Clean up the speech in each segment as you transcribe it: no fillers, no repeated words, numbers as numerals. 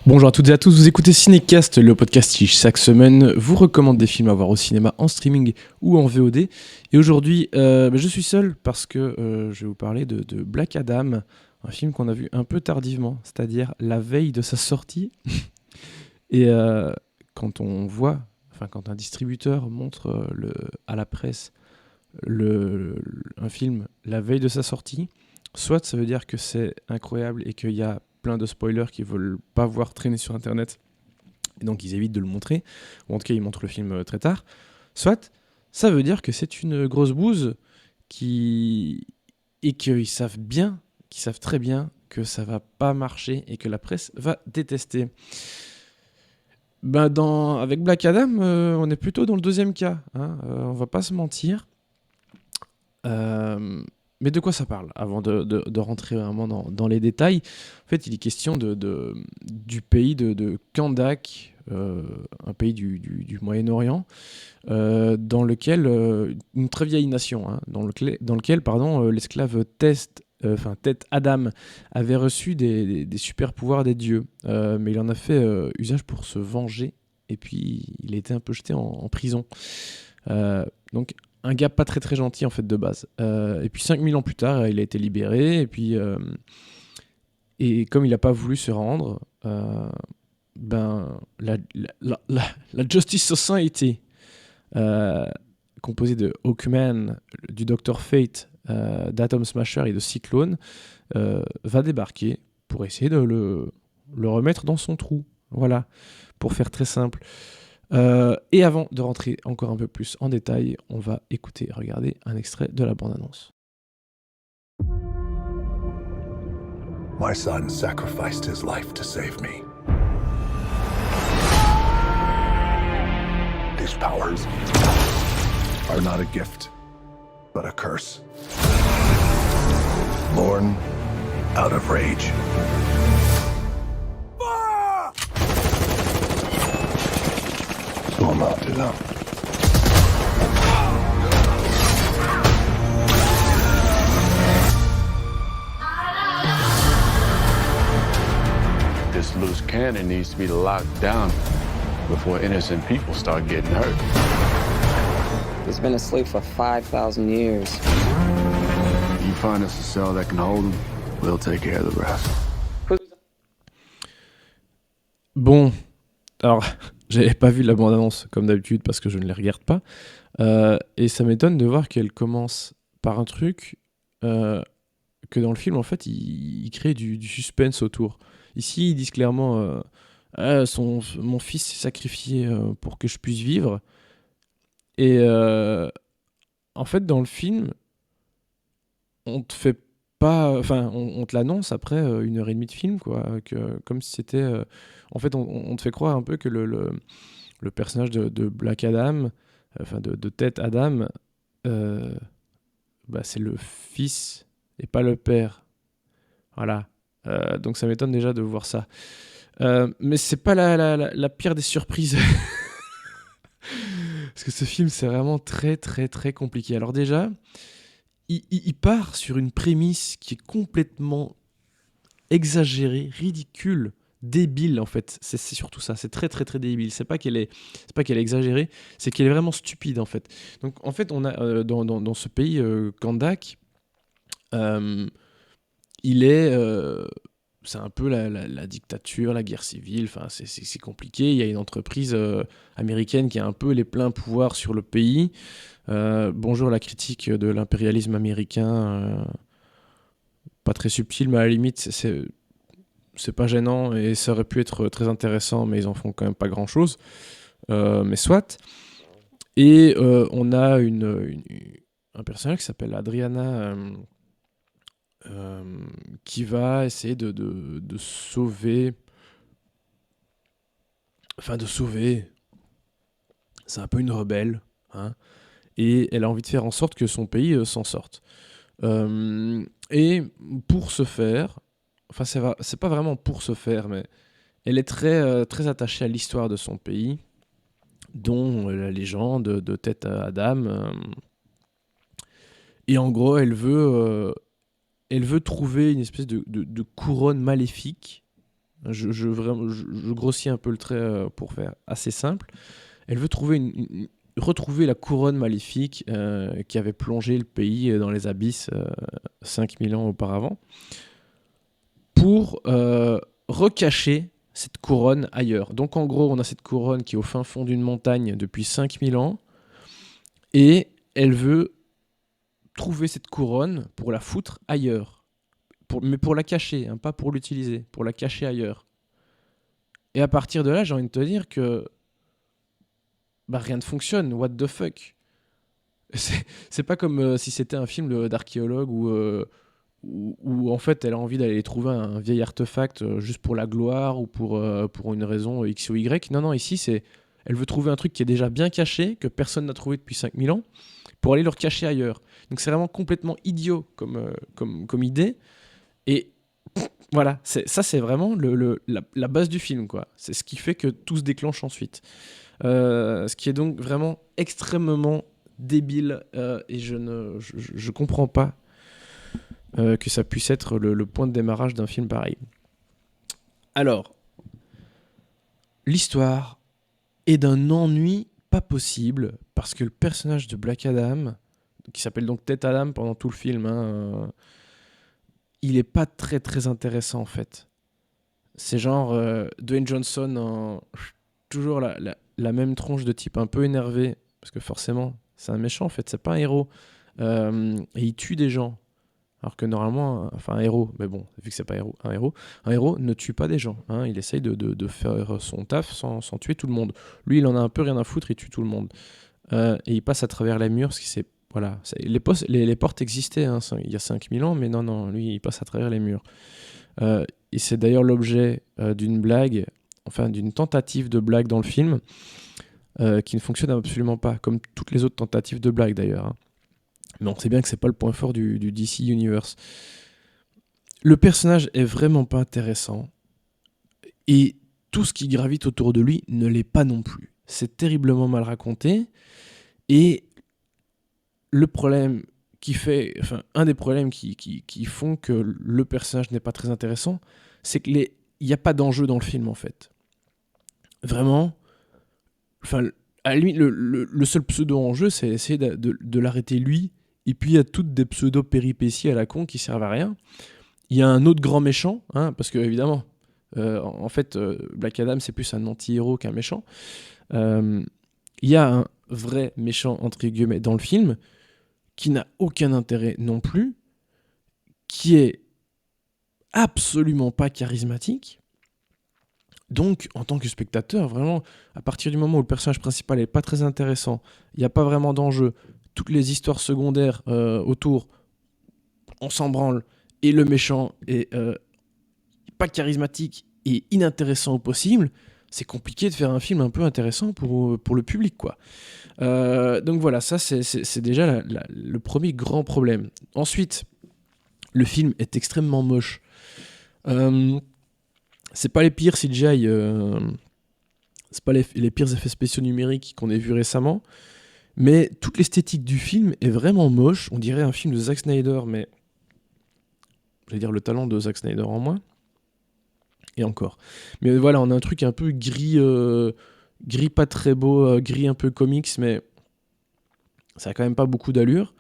Bonjour à toutes et à tous, vous écoutez Cinécast, le podcast qui chaque semaine vous recommande des films à voir au cinéma, en streaming ou en VOD. Et aujourd'hui, je suis seul parce que je vais vous parler de Black Adam, un film qu'on a vu un peu tardivement, c'est-à-dire la veille de sa sortie. Et quand on voit, quand un distributeur montre à la presse un film la veille de sa sortie, soit ça veut dire que c'est incroyable et qu'il y a plein de spoilers qu'ils veulent pas voir traîner sur internet et donc ils évitent de le montrer, ou en tout cas ils montrent le film très tard, soit ça veut dire que c'est une grosse bouse et qu'ils savent très bien que ça va pas marcher et que la presse va détester. Avec Black Adam, on est plutôt dans le deuxième cas, hein, on va pas se mentir. Mais de quoi ça parle avant de rentrer vraiment dans les détails? En fait, il est question du pays de Kandak, un pays du Moyen-Orient, dans lequel, une très vieille nation, hein, dans lequel l'esclave Teth Adam avait reçu des super pouvoirs des dieux, mais il en a fait usage pour se venger, et puis il a été un peu jeté en prison. Donc un gars pas très très gentil en fait de base. Et puis 5000 ans plus tard, il a été libéré. Et comme il n'a pas voulu se rendre, la, la Justice Society, euh, composée de Hawkman, du Dr. Fate, d'Atom Smasher et de Cyclone, va débarquer pour essayer de le remettre dans son trou. Voilà, pour faire très simple. Et avant de rentrer encore un peu plus en détail, on va regarder un extrait de la bande-annonce. My son sacrificed his life to save me. These powers are not a gift, but a curse. Born out of rage. So I'm out to them. This loose cannon needs to be locked down before innocent people start getting hurt. He's been asleep for 5,000 years. You find us a cell that can hold him, we'll take care of the rest. Bon, alors, j'avais pas vu la bande-annonce comme d'habitude parce que je ne les regarde pas. Et ça m'étonne de voir qu'elle commence par un truc que dans le film, en fait, il crée du suspense autour. Ici, ils disent clairement mon fils s'est sacrifié pour que je puisse vivre. Et en fait, dans le film, on te fait pas, on te l'annonce après 1h30 de film, quoi, comme si c'était. En fait, on te fait croire un peu que le personnage de Black Adam, de Teth Adam, c'est le fils et pas le père. Voilà. Donc ça m'étonne déjà de voir ça. Mais c'est pas la pire des surprises. Parce que ce film, c'est vraiment très très très compliqué. Alors déjà, il part sur une prémisse qui est complètement exagérée, ridicule, débile en fait. C'est surtout ça, c'est très très très débile. C'est pas qu'elle est exagérée, c'est qu'elle est vraiment stupide en fait. Donc en fait, on a dans ce pays Kandak, c'est un peu la dictature, la guerre civile, c'est compliqué. Il y a une entreprise américaine qui a un peu les pleins pouvoirs sur le pays. Bonjour la critique de l'impérialisme américain, pas très subtil, mais à la limite, c'est pas gênant et ça aurait pu être très intéressant, mais ils en font quand même pas grand-chose. Mais soit. Et on a un personnage qui s'appelle Adriana, qui va essayer de sauver. C'est un peu une rebelle, hein, et elle a envie de faire en sorte que son pays s'en sorte. Et pour ce faire, c'est pas vraiment pour ce faire, mais elle est très, très attachée à l'histoire de son pays, dont la légende de Teth Adam. Et en gros, elle veut trouver une espèce de couronne maléfique Je grossis un peu le trait pour faire assez simple. Elle veut retrouver la couronne maléfique qui avait plongé le pays dans les abysses 5000 ans auparavant, pour recacher cette couronne ailleurs. Donc en gros, on a cette couronne qui est au fin fond d'une montagne depuis 5000 ans, et elle veut trouver cette couronne pour la foutre ailleurs. Mais pour la cacher, hein, pas pour l'utiliser, pour la cacher ailleurs. Et à partir de là, j'ai envie de te dire que rien ne fonctionne, what the fuck. C'est pas comme si c'était un film d'archéologue où en fait elle a envie d'aller trouver un vieil artefact juste pour la gloire ou pour une raison X ou Y. Non, ici elle veut trouver un truc qui est déjà bien caché, que personne n'a trouvé depuis 5000 ans, pour aller le recacher ailleurs. Donc c'est vraiment complètement idiot comme idée. Et voilà, ça c'est vraiment la base du film, quoi. C'est ce qui fait que tout se déclenche ensuite. Ce qui est donc vraiment extrêmement débile, et je comprends pas que ça puisse être le point de démarrage d'un film pareil. Alors, l'histoire est d'un ennui pas possible, parce que le personnage de Black Adam, qui s'appelle donc Tête Adam pendant tout le film, il est pas très très intéressant en fait. C'est genre Dwayne Johnson toujours la même tronche de type un peu énervé, parce que forcément c'est un méchant en fait, c'est pas un héros, et il tue des gens. Alors que normalement, un héros, mais bon, vu que c'est pas un héros ne tue pas des gens. Hein, il essaye de faire son taf sans tuer tout le monde. Lui, il en a un peu rien à foutre, il tue tout le monde. Et il passe à travers les murs, les portes existaient il y a 5000 ans, mais non, lui, il passe à travers les murs. Et c'est d'ailleurs l'objet d'une blague, d'une tentative de blague dans le film, qui ne fonctionne absolument pas, comme toutes les autres tentatives de blague d'ailleurs. Hein. Mais on sait bien que c'est pas le point fort du DC Universe. Le personnage est vraiment pas intéressant, et tout ce qui gravite autour de lui ne l'est pas non plus. C'est terriblement mal raconté, et le problème un des problèmes qui font que le personnage n'est pas très intéressant, c'est qu'il n'y a pas d'enjeu dans le film en fait. Vraiment, à la limite, le seul pseudo-enjeu, c'est essayer de l'arrêter lui. Et puis il y a toutes des pseudo-péripéties à la con qui servent à rien. Il y a un autre grand méchant, parce que évidemment, Black Adam c'est plus un anti-héros qu'un méchant. Il y a un vrai méchant entre guillemets dans le film qui n'a aucun intérêt non plus, qui est absolument pas charismatique. Donc, en tant que spectateur, vraiment, à partir du moment où le personnage principal n'est pas très intéressant, il n'y a pas vraiment d'enjeu, toutes les histoires secondaires autour, on s'en branle, et le méchant est pas charismatique et inintéressant au possible, c'est compliqué de faire un film un peu intéressant pour le public, quoi. Donc voilà, ça c'est déjà le premier grand problème. Ensuite, le film est extrêmement moche. C'est pas les pires CGI, c'est pas les pires effets spéciaux numériques qu'on ait vus récemment, mais toute l'esthétique du film est vraiment moche. On dirait un film de Zack Snyder, mais j'allais dire le talent de Zack Snyder en moins. Et encore. Mais voilà, on a un truc un peu gris pas très beau, gris un peu comics, mais ça a quand même pas beaucoup d'allure.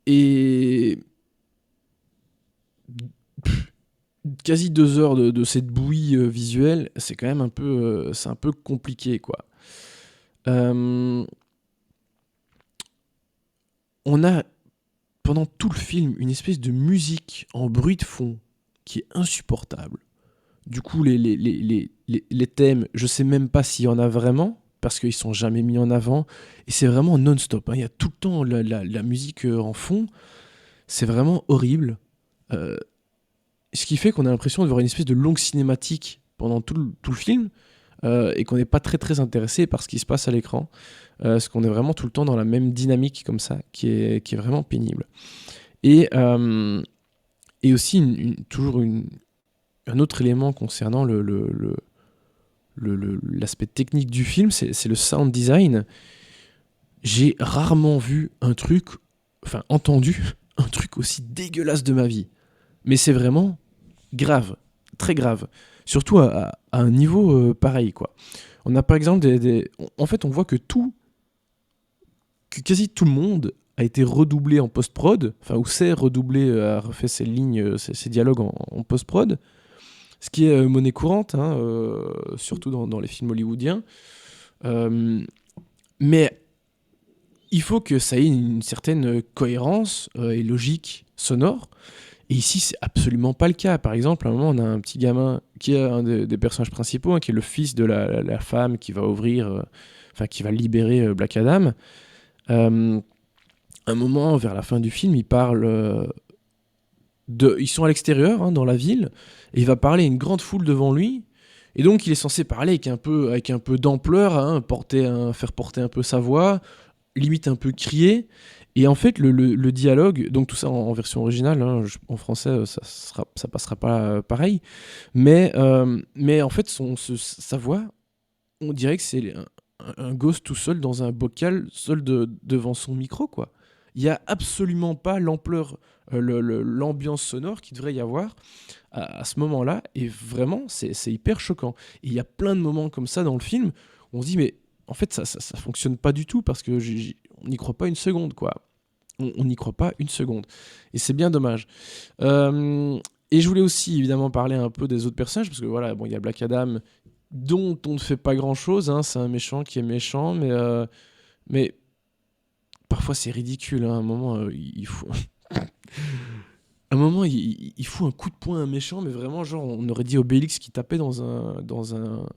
Et quasi 2 heures de cette bouillie visuelle, c'est quand même un peu compliqué, quoi. On a pendant tout le film une espèce de musique en bruit de fond qui est insupportable. Du coup, les thèmes, je sais même pas s'il y en a vraiment, parce qu'ils sont jamais mis en avant, et c'est vraiment non-stop. Il y a tout le temps la musique en fond, c'est vraiment horrible. Ce qui fait qu'on a l'impression de voir une espèce de longue cinématique pendant tout le film, et qu'on n'est pas très très intéressé par ce qui se passe à l'écran, parce qu'on est vraiment tout le temps dans la même dynamique comme ça, qui est vraiment pénible. Et aussi un autre élément concernant l'aspect technique du film, c'est le sound design. J'ai rarement entendu un truc aussi dégueulasse de ma vie. Mais c'est vraiment grave, très grave. Surtout à un niveau pareil, quoi. On a par exemple en fait, on voit que quasi tout le monde a été redoublé en post-prod, enfin, ou s'est redoublé, a refait ses lignes, ses dialogues en post-prod, ce qui est monnaie courante, hein, surtout dans les films hollywoodiens. Mais il faut que ça ait une certaine cohérence et logique sonore. Et ici, c'est absolument pas le cas. Par exemple, à un moment, on a un petit gamin qui est un des personnages principaux, hein, qui est le fils de la femme qui va qui va libérer Black Adam. Un moment, vers la fin du film, il parle ils sont à l'extérieur, hein, dans la ville, et il va parler à une grande foule devant lui. Et donc, il est censé parler avec un peu d'ampleur, hein, faire porter un peu sa voix, limite un peu crier. Et en fait, le dialogue, donc tout ça en version originale, hein, en français, ça passera pas pareil. Mais en fait, sa voix, on dirait que c'est un gosse tout seul dans un bocal, seul devant son micro, quoi. Il n'y a absolument pas l'ampleur, l'ambiance sonore qu'il devrait y avoir à ce moment-là. Et vraiment, c'est hyper choquant. Et il y a plein de moments comme ça dans le film où on se dit, mais en fait, ça fonctionne pas du tout parce que on n'y croit pas une seconde, quoi. On n'y croit pas une seconde. Et c'est bien dommage. Et je voulais aussi, évidemment, parler un peu des autres personnages parce que voilà, bon, il y a Black Adam dont on ne fait pas grand-chose. Hein, c'est un méchant qui est méchant, mais parfois c'est ridicule. Hein, à un moment, il faut... À un moment, il fout un coup de poing à un méchant, mais vraiment, genre, on aurait dit Obélix qui tapait dans un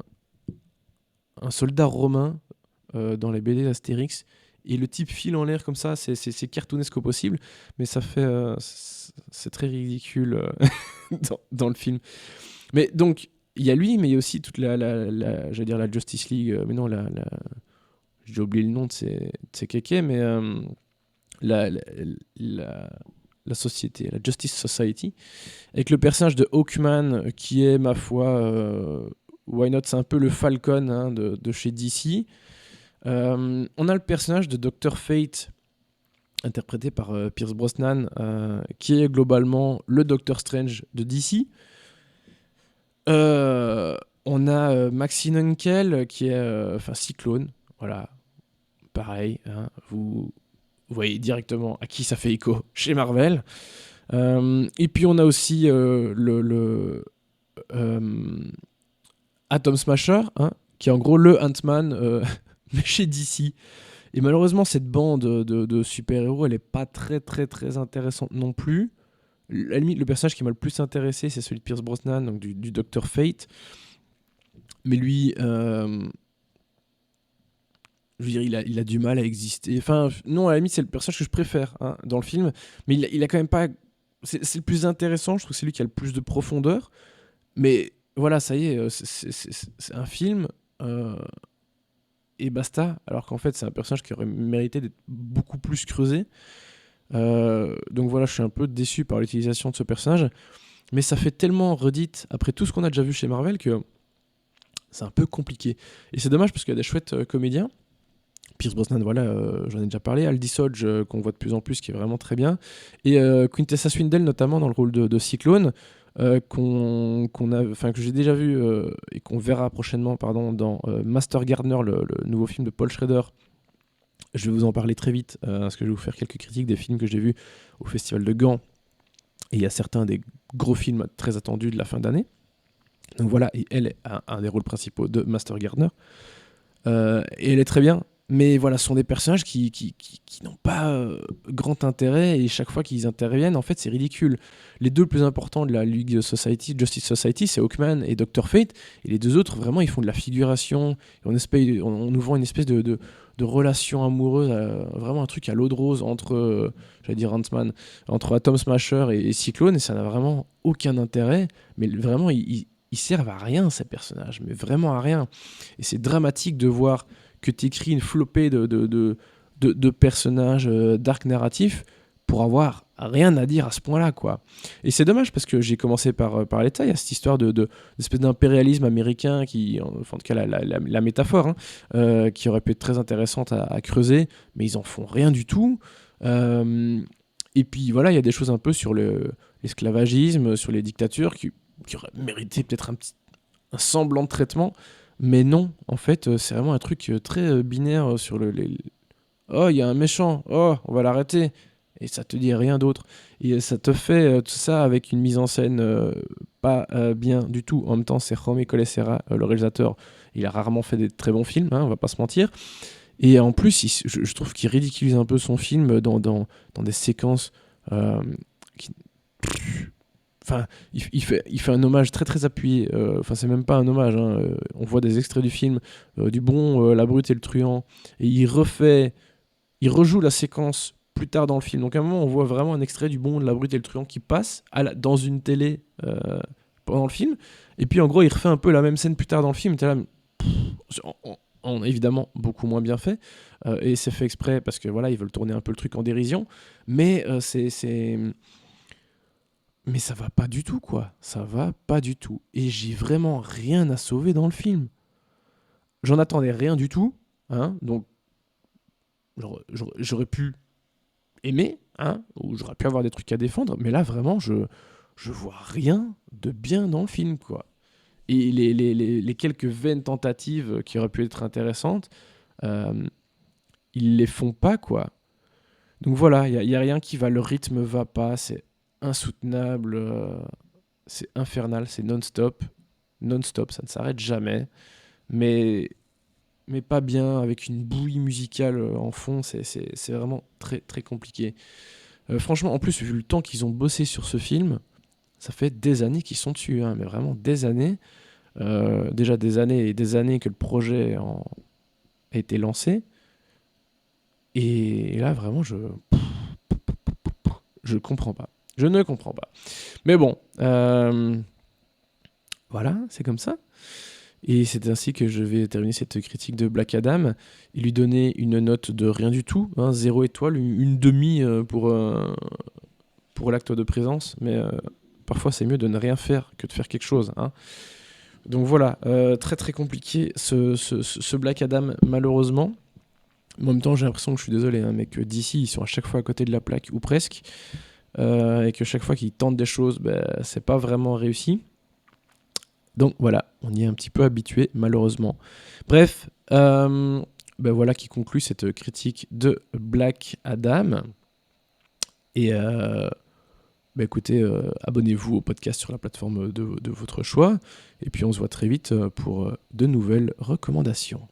soldat romain dans les BD d'Astérix, et le type file en l'air comme ça, c'est cartoonesque au possible, mais ça fait... c'est très ridicule dans le film. Mais donc, il y a lui, mais il y a aussi toute j'allais dire la Justice League, mais non, j'ai oublié le nom de ces kékés, mais la société, la Justice Society, avec le personnage de Hawkman, qui est, ma foi, why not, c'est un peu le Falcon, hein, de chez DC. On a le personnage de Dr. Fate, interprété par Pierce Brosnan, qui est globalement le Doctor Strange de DC. On a Maxine Hunkel, qui est Cyclone, voilà, pareil, hein, vous voyez directement à qui ça fait écho chez Marvel. Et puis on a aussi Atom Smasher, hein, qui est en gros le Ant-Man mais chez DC. Et malheureusement, cette bande de super-héros, elle est pas très très très intéressante non plus. À la limite, le personnage qui m'a le plus intéressé, c'est celui de Pierce Brosnan, donc du Dr. Fate. Mais lui, je veux dire, il a du mal à exister. Enfin, non, à la limite, c'est le personnage que je préfère, hein, dans le film. Mais il a quand même pas... C'est le plus intéressant, je trouve que c'est lui qui a le plus de profondeur. Mais voilà, ça y est, c'est un film... et basta, alors qu'en fait c'est un personnage qui aurait mérité d'être beaucoup plus creusé. Donc voilà, je suis un peu déçu par l'utilisation de ce personnage, mais ça fait tellement redite après tout ce qu'on a déjà vu chez Marvel que c'est un peu compliqué. Et c'est dommage parce qu'il y a des chouettes comédiens. Pierce Brosnan, voilà, j'en ai déjà parlé. Aldis Hodge, qu'on voit de plus en plus, qui est vraiment très bien. Et Quintessa Swindell, notamment dans le rôle de Cyclone, que j'ai déjà vu et qu'on verra prochainement, dans Master Gardener, le nouveau film de Paul Schrader. Je vais vous en parler très vite, parce que je vais vous faire quelques critiques des films que j'ai vus au Festival de Gand. Et il y a certains des gros films très attendus de la fin d'année. Donc voilà, et elle est un des rôles principaux de Master Gardener. Et elle est très bien. Mais voilà, ce sont des personnages qui n'ont pas grand intérêt, et chaque fois qu'ils interviennent, en fait, c'est ridicule. Les deux plus importants de la League Society, Justice Society, c'est Hawkman et Dr. Fate, et les deux autres, vraiment, ils font de la figuration, et on nous vend une espèce de relation amoureuse, vraiment un truc à l'eau de rose entre, j'allais dire Ant-Man, entre Atom Smasher et Cyclone, et ça n'a vraiment aucun intérêt, mais vraiment, ils servent à rien, ces personnages, mais vraiment à rien. Et c'est dramatique de voir que tu écris une flopée de personnages d'arcs narratifs pour avoir rien à dire à ce point-là, quoi. Et c'est dommage parce que j'ai commencé par l'État. Il y a cette histoire d'espèce d'impérialisme américain qui, enfin, en tout cas la métaphore, hein, qui aurait pu être très intéressante à creuser, mais ils en font rien du tout. Et puis voilà, il y a des choses un peu sur l'esclavagisme, sur les dictatures qui qui aurait mérité peut-être un semblant de traitement, mais non, en fait, c'est vraiment un truc très binaire sur oh, il y a un méchant, oh, on va l'arrêter, et ça te dit rien d'autre. Et ça te fait tout ça avec une mise en scène pas bien du tout. En même temps, c'est Jaume Collet-Serra, le réalisateur. Il a rarement fait des très bons films, on va pas se mentir. Et en plus, je trouve qu'il ridiculise un peu son film dans des séquences qui... Enfin, il fait un hommage très très appuyé. Enfin, c'est même pas un hommage. On voit des extraits du film du Bon, La Brute et le Truand, et il rejoue la séquence plus tard dans le film. Donc à un moment, on voit vraiment un extrait du Bon, de La Brute et le Truand qui passe dans une télé pendant le film. Et puis en gros, il refait un peu la même scène plus tard dans le film. T'es là, évidemment beaucoup moins bien fait, et c'est fait exprès parce que voilà, ils veulent tourner un peu le truc en dérision, mais mais ça va pas du tout, quoi. Ça va pas du tout. Et j'ai vraiment rien à sauver dans le film. J'en attendais rien du tout, donc j'aurais pu aimer, ou j'aurais pu avoir des trucs à défendre, mais là, vraiment, je vois rien de bien dans le film, quoi. Et les quelques vaines tentatives qui auraient pu être intéressantes, ils les font pas, quoi. Donc voilà, il y a rien qui va, le rythme va pas, c'est insoutenable, c'est infernal, c'est non-stop, ça ne s'arrête jamais, mais pas bien, avec une bouillie musicale en fond, c'est vraiment très très compliqué. Franchement, en plus, vu le temps qu'ils ont bossé sur ce film, ça fait des années qu'ils sont dessus, mais vraiment des années. Déjà des années et des années que le projet a été lancé. Et là, vraiment, je comprends pas. Je ne comprends pas. Mais bon, voilà, c'est comme ça. Et c'est ainsi que je vais terminer cette critique de Black Adam et lui donner une note de rien du tout, 0 étoile, une demi pour l'acte de présence. Mais parfois, c'est mieux de ne rien faire que de faire quelque chose. Donc voilà, très très compliqué ce Black Adam, malheureusement. En même temps, j'ai l'impression que je suis désolé, mais que DC, ils sont à chaque fois à côté de la plaque, ou presque, et que chaque fois qu'ils tentent des choses, c'est pas vraiment réussi. Donc voilà, on y est un petit peu habitué, malheureusement. Bref, voilà qui conclut cette critique de Black Adam. Et écoutez, abonnez-vous au podcast sur la plateforme de votre choix. Et puis on se voit très vite pour de nouvelles recommandations.